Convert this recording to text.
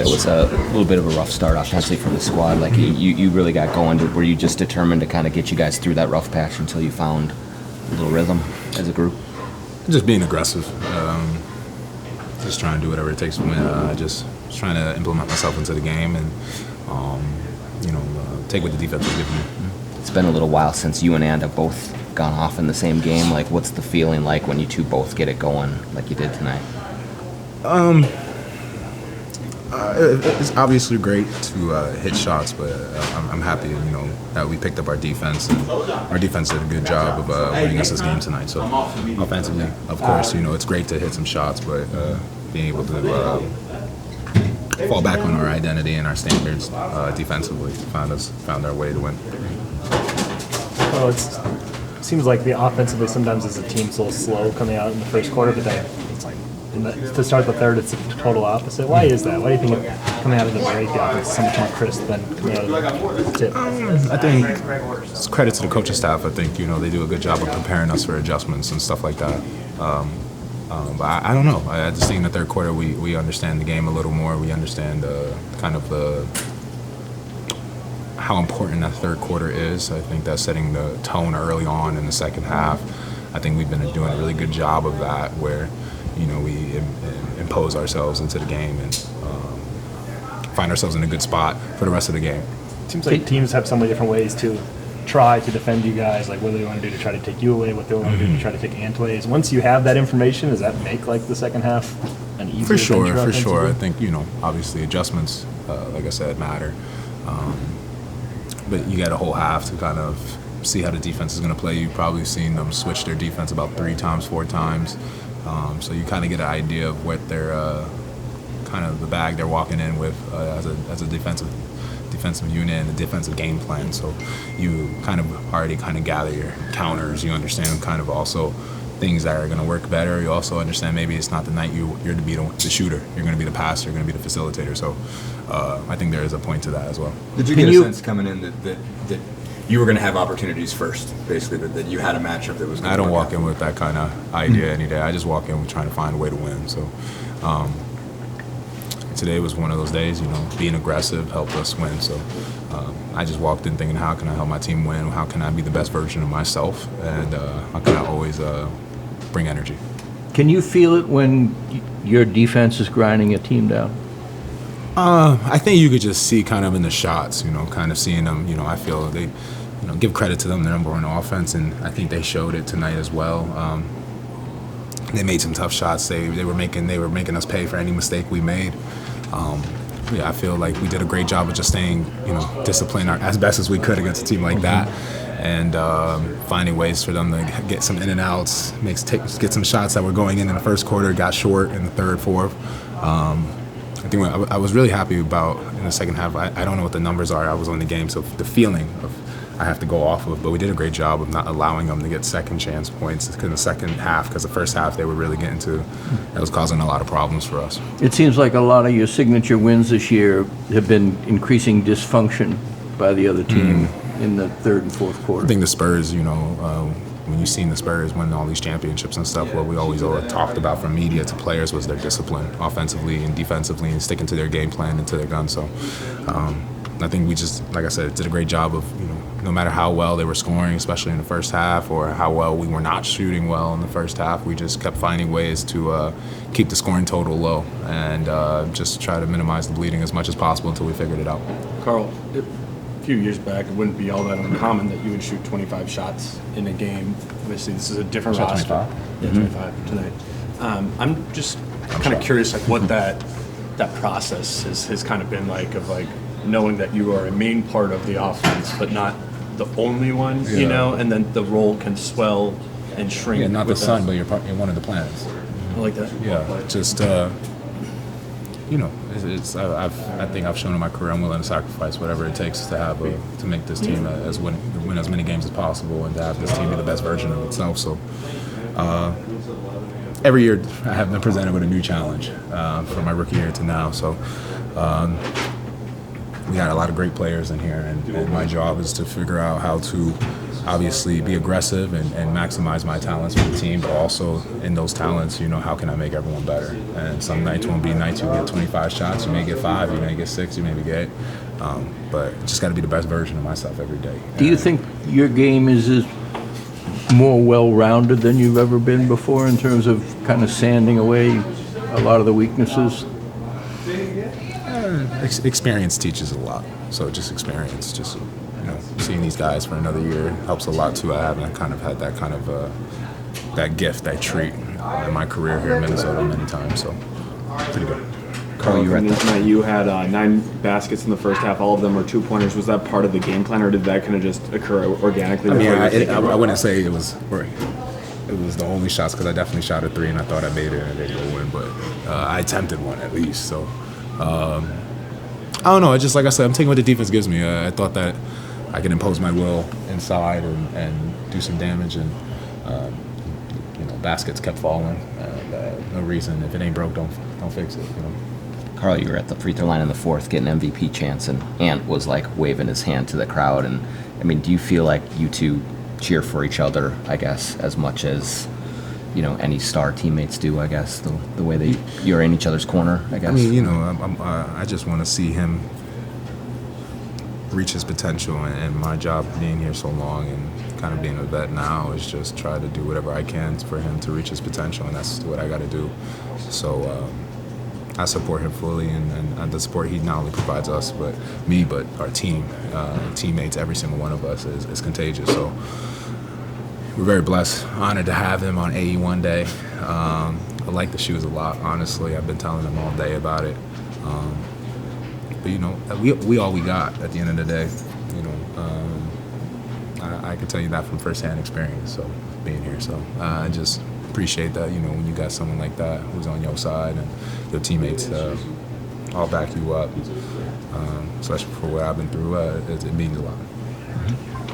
it was a little bit of a rough start offensively for the squad. Like you really got going. Were you just determined to kind of get you guys through that rough patch until you found a little rhythm as a group? Just being aggressive. Just trying to do whatever it takes to win. Just trying to implement myself into the game and, take what the defense was giving me. It's been a little while since you and And have both gone off in the same game. Like, what's the feeling like when you two both get it going like you did tonight? It's obviously great to hit shots, but I'm happy, that we picked up our defense, and our defense did a good job of winning us this game tonight. So offensively, of course, it's great to hit some shots, but being able to fall back on our identity and our standards defensively found our way to win. Well, it seems like the offensively sometimes as a team is a little slow coming out in the first quarter, but then it's like to start the third, it's the total opposite. Why is that? Why do you think coming out of the break, the offense is so much more crisp than coming out of the tip? I think it's credit to the coaching staff. I think they do a good job of preparing us for adjustments and stuff like that. But I don't know. I just think in the third quarter we understand the game a little more. We understand how important that third quarter is. I think that's setting the tone early on in the second half. I think we've been doing a really good job of that, where we impose ourselves into the game and find ourselves in a good spot for the rest of the game. It seems like teams have so many different ways to try to defend you guys, like what do they want to do to try to take you away, what they want to do to try to take Ant away. Once you have that information, does that make like the second half an easier For sure. I think, obviously adjustments, like I said, matter. But you got a whole half to kind of see how the defense is going to play. You've probably seen them switch their defense about 3 times, 4 times. So you kind of get an idea of what their kind of the bag they're walking in with as a defensive unit and a defensive game plan. So you kind of already gather your counters. You understand kind of also things that are going to work better. You also understand maybe it's not the night you're to be the shooter. You're going to be the passer. You're going to be the facilitator. So I think there is a point to that as well. Did you get a sense coming in that you were going to have opportunities first, basically, that you had a matchup that was going to I don't walk in with that kind of idea any day. I just walk in with trying to find a way to win. So today was one of those days, being aggressive helped us win. So I just walked in thinking, how can I help my team win? How can I be the best version of myself? And how can I always bring energy? Can you feel it when your defense is grinding a team down? I think you could just see kind of in the shots, kind of seeing them. I feel they, give credit to them, their number one offense, and I think they showed it tonight as well. They made some tough shots. They were making us pay for any mistake we made. I feel like we did a great job of just staying, disciplined as best as we could against a team like that, and finding ways for them to get some in and outs, get some shots that were going in the first quarter, got short in the third, fourth. I think I was really happy about in the second half. I don't know what the numbers are. I was on the game, so the feeling of I have to go off of. But we did a great job of not allowing them to get second chance points in the second half, because the first half they were really getting to. That was causing a lot of problems for us. It seems like a lot of your signature wins this year have been increasing dysfunction by the other team in the third and fourth quarter. I think the Spurs, when you've seen the Spurs win all these championships and stuff, what we always talked about from media to players was their discipline, offensively and defensively, and sticking to their game plan and to their gun. So I think we just, like I said, did a great job of, no matter how well they were scoring, especially in the first half, or how well we were not shooting well in the first half, we just kept finding ways to keep the scoring total low and just try to minimize the bleeding as much as possible until we figured it out. Karl, a few years back, it wouldn't be all that uncommon that you would shoot 25 shots in a game. Obviously, this is a different roster. 25? Yeah, 25 tonight. I'm just kind of curious, what that process has kind of been like, of knowing that you are a main part of the offense, but not the only one, and then the role can swell and shrink. Yeah, not the sun, but you're one of the planets. I like that. Yeah, just I think I've shown in my career I'm willing to sacrifice whatever it takes to make this team win as many games as possible, and to have this team be the best version of itself. So every year I have been presented with a new challenge from my rookie year to now. So we got a lot of great players in here, and my job is to figure out how to obviously be aggressive and maximize my talents for the team, but also in those talents, how can I make everyone better? And some nights won't be nights you get 25 shots, you may get 5, you may get 6, you may get 8. But just got to be the best version of myself every day. Do you think your game is more well-rounded than you've ever been before in terms of kind of sanding away a lot of the weaknesses? Experience teaches a lot. So just experience, seeing these guys for another year helps a lot too. I haven't kind of had that kind of that gift, that treat in my career here in Minnesota many times. So pretty good. Carl, you were at the Tonight you had 9 baskets in the first half. All of them were 2-pointers. Was that part of the game plan, or did that kind of just occur organically? I mean, before you were I wouldn't say it was the only shots, because I definitely shot a 3 and I thought I made it and I didn't go in, but I attempted one at least. So I don't know. It's just like I said, I'm taking what the defense gives me. I thought that I could impose my will inside and do some damage, and baskets kept falling. No reason. If it ain't broke, don't fix it. Carl, you were at the free throw line in the fourth getting MVP chance, and Ant was like waving his hand to the crowd. And I mean, do you feel like you two cheer for each other, I guess, as much as any star teammates do? I guess the way that you're in each other's corner, I guess. I mean, I just want to see him reach his potential, and my job being here so long and kind of being a vet now is just try to do whatever I can for him to reach his potential, and that's what I got to do. So I support him fully, and the support he not only provides us, but me, but our team, teammates, every single one of us is contagious. So we're very blessed, honored to have him on AE one day. I like the shoes a lot, honestly. I've been telling him all day about it. But we all we got at the end of the day. I can tell you that from firsthand experience. So being here, so I just appreciate that. When you got someone like that who's on your side and your teammates all back you up, especially for what I've been through, it means a lot. Mm-hmm.